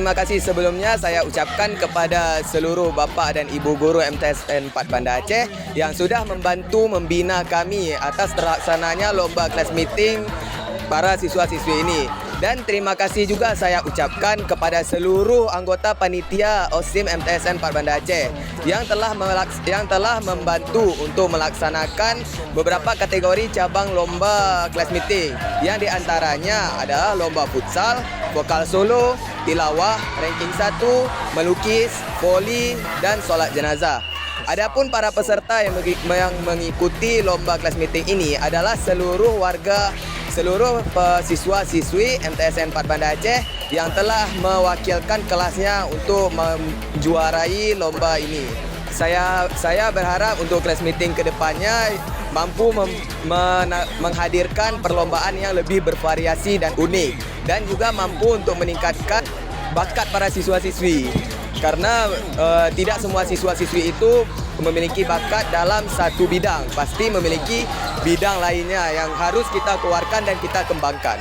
terima kasih sebelumnya saya ucapkan kepada seluruh bapa dan ibu guru MTSN 4 Banda Aceh yang sudah membantu membina kami atas terlaksananya lomba kelas meeting para siswa-siswi ini. Dan terima kasih juga saya ucapkan kepada seluruh anggota panitia OSIM MTSN 4 Banda Aceh yang telah membantu untuk melaksanakan beberapa kategori cabang lomba kelas meeting, yang diantaranya adalah lomba futsal, vokal solo, tilawah, ranking 1, melukis, voli, dan solat jenazah. Adapun para peserta yang mengikuti lomba kelas meeting ini adalah seluruh siswa-siswi MTSN 4 Banda Aceh yang telah mewakilkan kelasnya untuk menjuarai lomba ini. Saya berharap untuk kelas meeting ke depannya mampu menghadirkan perlombaan yang lebih bervariasi dan unik, dan juga mampu untuk meningkatkan bakat para siswa-siswi. Karena tidak semua siswa-siswi itu memiliki bakat dalam satu bidang, pasti memiliki bidang lainnya yang harus kita keluarkan dan kita kembangkan.